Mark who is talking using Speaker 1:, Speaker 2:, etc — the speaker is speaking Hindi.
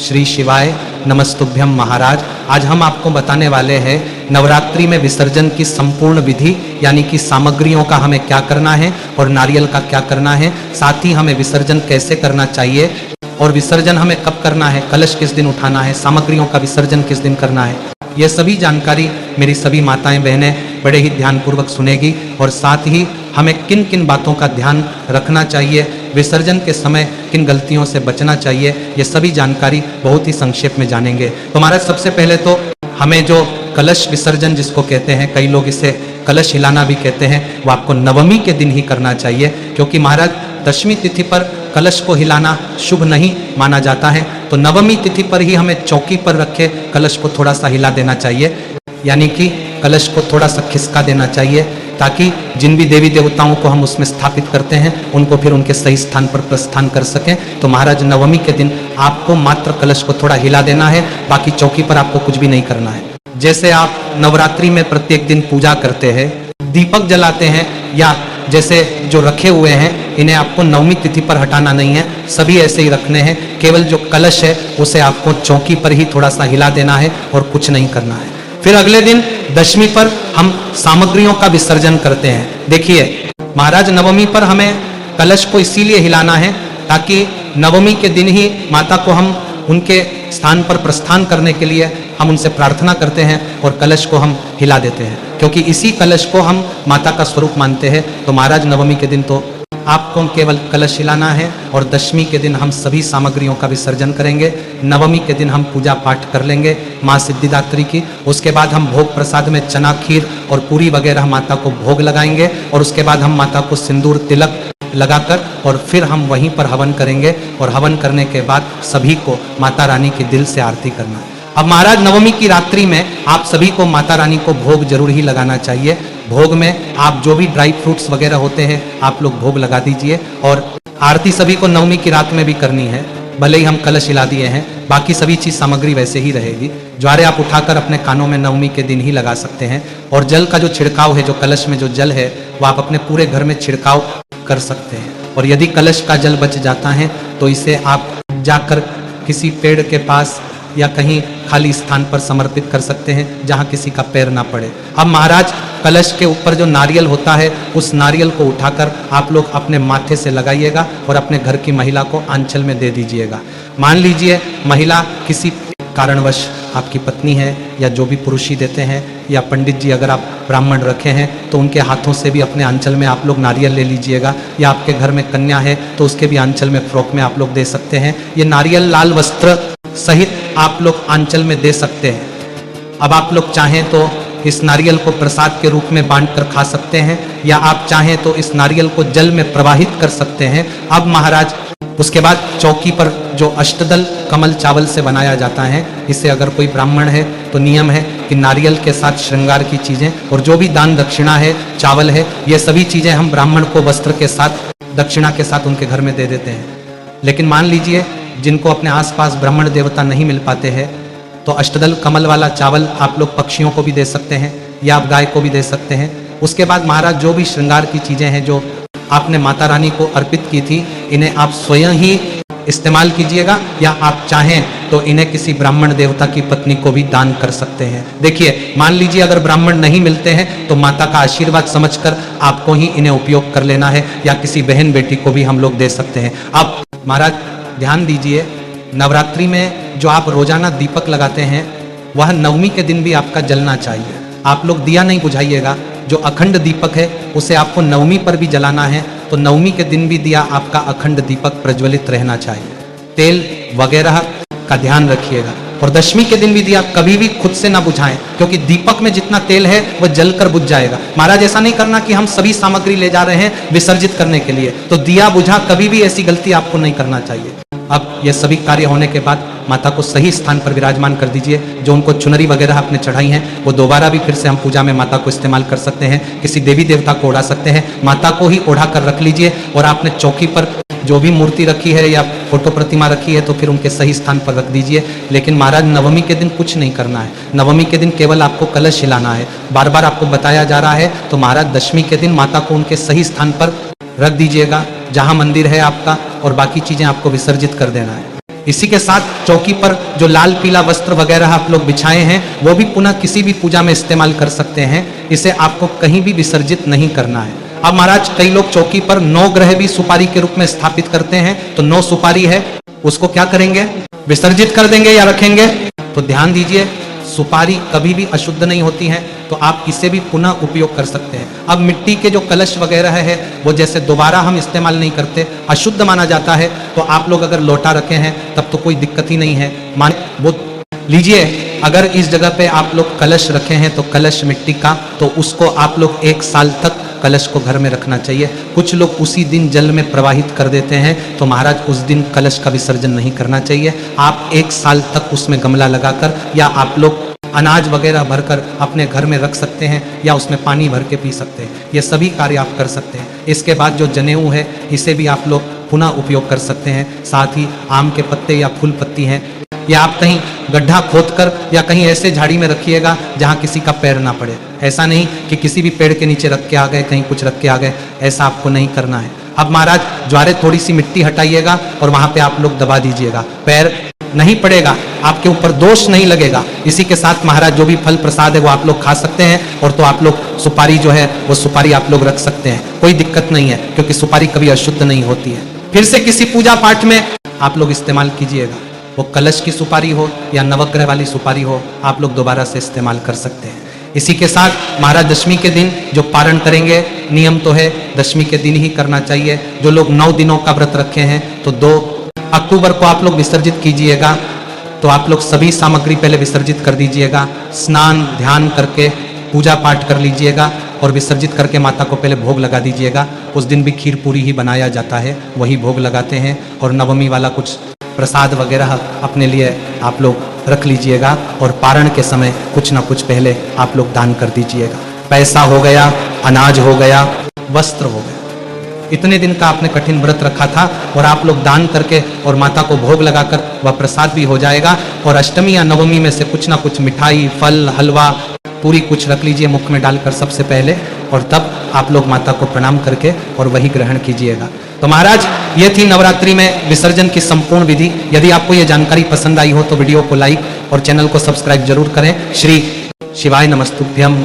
Speaker 1: श्री शिवाय नमस्तुभ्यम महाराज। आज हम आपको बताने वाले हैं नवरात्रि में विसर्जन की संपूर्ण विधि, यानी कि सामग्रियों का हमें क्या करना है और नारियल का क्या करना है, साथ ही हमें विसर्जन कैसे करना चाहिए और विसर्जन हमें कब करना है, कलश किस दिन उठाना है, सामग्रियों का विसर्जन किस दिन करना है। ये सभी जानकारी मेरी सभी माताएं बहनें बड़े ही ध्यानपूर्वक सुनेगी और साथ ही हमें किन किन बातों का ध्यान रखना चाहिए, विसर्जन के समय किन गलतियों से बचना चाहिए, ये सभी जानकारी बहुत ही संक्षेप में जानेंगे। तो महाराज सबसे पहले तो हमें जो कलश विसर्जन जिसको कहते हैं, कई लोग इसे कलश हिलाना भी कहते हैं, वो आपको नवमी के दिन ही करना चाहिए, क्योंकि महाराज दशमी तिथि पर कलश को हिलाना शुभ नहीं माना जाता है। तो नवमी तिथि पर ही हमें चौकी पर रखे कलश को थोड़ा सा हिला देना चाहिए, यानी कि कलश को थोड़ा सा खिसका देना चाहिए, ताकि जिन भी देवी देवताओं को हम उसमें स्थापित करते हैं उनको फिर उनके सही स्थान पर प्रस्थान कर सकें। तो महाराज नवमी के दिन आपको मात्र कलश को थोड़ा हिला देना है, बाकी चौकी पर आपको कुछ भी नहीं करना है। जैसे आप नवरात्रि में प्रत्येक दिन पूजा करते हैं, दीपक जलाते हैं, या जैसे जो रखे हुए हैं इन्हें आपको नवमी तिथि पर हटाना नहीं है, सभी ऐसे ही रखने हैं। केवल जो कलश है उसे आपको चौकी पर ही थोड़ा सा हिला देना है और कुछ नहीं करना है। फिर अगले दिन दशमी पर हम सामग्रियों का विसर्जन करते हैं। देखिए महाराज नवमी पर हमें कलश को इसीलिए हिलाना है ताकि नवमी के दिन ही माता को हम उनके स्थान पर प्रस्थान करने के लिए हम उनसे प्रार्थना करते हैं और कलश को हम हिला देते हैं, क्योंकि इसी कलश को हम माता का स्वरूप मानते हैं। तो महाराज नवमी के दिन तो आपको केवल कलश हिलाना है और दशमी के दिन हम सभी सामग्रियों का विसर्जन करेंगे। नवमी के दिन हम पूजा पाठ कर लेंगे माँ सिद्धिदात्री की। उसके बाद हम भोग प्रसाद में चना खीर और पूरी वगैरह माता को भोग लगाएंगे और उसके बाद हम माता को सिंदूर तिलक लगाकर और फिर हम वहीं पर हवन करेंगे और हवन करने के बाद सभी को माता रानी की दिल से आरती करना है। अब महाराज नवमी की रात्रि में आप सभी को माता रानी को भोग जरूर ही लगाना चाहिए। भोग में आप जो भी ड्राई फ्रूट्स वगैरह होते हैं आप लोग भोग लगा दीजिए और आरती सभी को नवमी की रात में भी करनी है। भले ही हम कलश हिला दिए हैं, बाकी सभी चीज सामग्री वैसे ही रहेगी। ज्वारे आप उठाकर अपने कानों में नवमी के दिन ही लगा सकते हैं और जल का जो छिड़काव है, जो कलश में जो जल है वो आप अपने पूरे घर में छिड़काव कर सकते हैं। और यदि कलश का जल बच जाता है तो इसे आप जाकर किसी पेड़ के पास या कहीं खाली स्थान पर समर्पित कर सकते हैं जहां किसी का पैर ना पड़े। अब महाराज कलश के ऊपर जो नारियल होता है उस नारियल को उठाकर आप लोग अपने माथे से लगाइएगा और अपने घर की महिला को आंचल में दे दीजिएगा। मान लीजिए महिला किसी कारणवश आपकी पत्नी है या जो भी पुरुष ही देते हैं, या पंडित जी अगर आप ब्राह्मण रखे हैं तो उनके हाथों से भी अपने आंचल में आप लोग नारियल ले लीजिएगा, या आपके घर में कन्या है तो उसके भी आंचल में फ्रॉक में आप लोग दे सकते हैं। ये नारियल लाल वस्त्र सहित आप लोग आंचल में दे सकते हैं। अब आप लोग चाहें तो इस नारियल को प्रसाद के रूप में बांट कर खा सकते हैं, या आप चाहें तो इस नारियल को जल में प्रवाहित कर सकते हैं। अब महाराज उसके बाद चौकी पर जो अष्टदल कमल चावल से बनाया जाता है, इसे अगर कोई ब्राह्मण है तो नियम है कि नारियल के साथ श्रृंगार की चीजें और जो भी दान दक्षिणा है, चावल है, ये सभी चीजें हम ब्राह्मण को वस्त्र के साथ दक्षिणा के साथ उनके घर में दे देते हैं। लेकिन मान लीजिए जिनको अपने आसपास ब्राह्मण देवता नहीं मिल पाते हैं तो अष्टदल कमल वाला चावल आप लोग पक्षियों को भी दे सकते हैं या आप गाय को भी दे सकते हैं। उसके बाद महाराज जो भी श्रृंगार की चीजें हैं जो आपने माता रानी को अर्पित की थी, इन्हें आप स्वयं ही इस्तेमाल कीजिएगा, या आप चाहें तो इन्हें किसी ब्राह्मण देवता की पत्नी को भी दान कर सकते हैं। देखिए मान लीजिए अगर ब्राह्मण नहीं मिलते हैं तो माता का आशीर्वाद समझकर आपको ही इन्हें उपयोग कर लेना है, या किसी बहन बेटी को भी हम लोग दे सकते हैं। अब महाराज ध्यान दीजिए, नवरात्रि में जो आप रोजाना दीपक लगाते हैं वह नवमी के दिन भी आपका जलना चाहिए। आप लोग दिया नहीं बुझाइएगा, जो अखंड दीपक है उसे आपको नवमी पर भी जलाना है, तो नवमी के दिन भी दिया आपका अखंड दीपक प्रज्वलित रहना चाहिए। तेल वगैरह का ध्यान रखिएगा। और दशमी के दिन भी दिया कभी भी खुद से ना बुझाएं, क्योंकि दीपक में जितना तेल है वह जलकर बुझ जाएगा। महाराज ऐसा नहीं करना कि हम सभी सामग्री ले जा रहे हैं विसर्जित करने के लिए, तो दिया बुझा कभी भी ऐसी गलती आपको नहीं करना चाहिए। अब ये सभी कार्य होने के बाद माता को सही स्थान पर विराजमान कर दीजिए। जो उनको चुनरी वगैरह आपने चढ़ाई हैं वो दोबारा भी फिर से हम पूजा में माता को इस्तेमाल कर सकते हैं, किसी देवी देवता को ओढ़ा सकते हैं, माता को ही ओढ़ा कर रख लीजिए। और आपने चौकी पर जो भी मूर्ति रखी है या फोटो प्रतिमा रखी है तो फिर उनके सही स्थान पर रख दीजिए। लेकिन महाराज नवमी के दिन कुछ नहीं करना है, नवमी के दिन केवल आपको कलश हिलाना है। बार बार आपको बताया जा रहा है। तो महाराज दशमी के दिन माता को उनके सही स्थान पर रख दीजिएगा जहां मंदिर है आपका, और बाकी चीजें आपको विसर्जित कर देना है। इसी के साथ चौकी पर जो लाल पीला वस्त्र वगैरह आप लोग बिछाए हैं वो भी पुनः किसी भी पूजा में इस्तेमाल कर सकते हैं। इसे आपको कहीं भी विसर्जित नहीं करना है। अब महाराज कई लोग चौकी पर 9 ग्रह भी सुपारी के रूप में स्थापित करते हैं, तो 9 सुपारी है उसको क्या करेंगे, विसर्जित कर देंगे या रखेंगे? तो ध्यान दीजिए, सुपारी कभी भी अशुद्ध नहीं होती है, तो आप इसे भी पुनः उपयोग कर सकते हैं। अब मिट्टी के जो कलश वगैरह है वो जैसे दोबारा हम इस्तेमाल नहीं करते, अशुद्ध माना जाता है, तो आप लोग अगर लोटा रखे हैं तब तो कोई दिक्कत ही नहीं है। मान वो लीजिए, अगर इस जगह पे आप लोग कलश रखे हैं तो कलश मिट्टी का, तो उसको आप लोग 1 साल तक कलश को घर में रखना चाहिए। कुछ लोग उसी दिन जल में प्रवाहित कर देते हैं, तो महाराज उस दिन कलश का विसर्जन नहीं करना चाहिए। आप 1 साल तक उसमें गमला लगाकर या आप लोग अनाज वगैरह भरकर अपने घर में रख सकते हैं या उसमें पानी भर के पी सकते हैं। ये सभी कार्य आप कर सकते हैं। इसके बाद जो जनेऊ है इसे भी आप लोग पुनः उपयोग कर सकते हैं। साथ ही आम के पत्ते या फूल पत्ती हैं, या आप कहीं गड्ढा खोदकर या कहीं ऐसे झाड़ी में रखिएगा जहां किसी का पैर ना पड़े। ऐसा नहीं कि किसी भी पेड़ के नीचे रख के आ गए, कहीं कुछ रख के आ गए, ऐसा आपको नहीं करना है। अब महाराज ज्वारे थोड़ी सी मिट्टी हटाइएगा और वहां पे आप लोग दबा दीजिएगा, पैर नहीं पड़ेगा, आपके ऊपर दोष नहीं लगेगा। इसी के साथ महाराज जो भी फल प्रसाद है वो आप लोग खा सकते हैं, और तो आप लोग सुपारी जो है वो सुपारी आप लोग रख सकते हैं, कोई दिक्कत नहीं है, क्योंकि सुपारी कभी अशुद्ध नहीं होती है। फिर से किसी पूजा पाठ में आप लोग इस्तेमाल कीजिएगा, वो कलश की सुपारी हो या नवग्रह वाली सुपारी हो, आप लोग दोबारा से इस्तेमाल कर सकते हैं। इसी के साथ महाराज दशमी के दिन जो पारण करेंगे, नियम तो है दशमी के दिन ही करना चाहिए। जो लोग 9 दिनों का व्रत रखे हैं तो 2 अक्टूबर को आप लोग विसर्जित कीजिएगा, तो आप लोग सभी सामग्री पहले विसर्जित कर दीजिएगा, स्नान ध्यान करके पूजा पाठ कर लीजिएगा और विसर्जित करके माता को पहले भोग लगा दीजिएगा। उस दिन भी खीर पूरी ही बनाया जाता है, वही भोग लगाते हैं। और नवमी वाला कुछ प्रसाद वगैरह अपने लिए आप लोग रख लीजिएगा, और पारण के समय कुछ ना कुछ पहले आप लोग दान कर दीजिएगा। पैसा हो गया, अनाज हो गया, वस्त्र हो गया, इतने दिन का आपने कठिन व्रत रखा था और आप लोग दान करके और माता को भोग लगाकर वह प्रसाद भी हो जाएगा। और अष्टमी या नवमी में से कुछ ना कुछ मिठाई, फल, हलवा, पूरी कुछ रख लीजिए मुख में डालकर सबसे पहले, और तब आप लोग माता को प्रणाम करके और वही ग्रहण कीजिएगा। तो महाराज ये थी नवरात्रि में विसर्जन की संपूर्ण विधि। यदि आपको ये जानकारी पसंद आई हो तो वीडियो को लाइक और चैनल को सब्सक्राइब जरूर करें। श्री शिवाय नमस्तुभ्यम।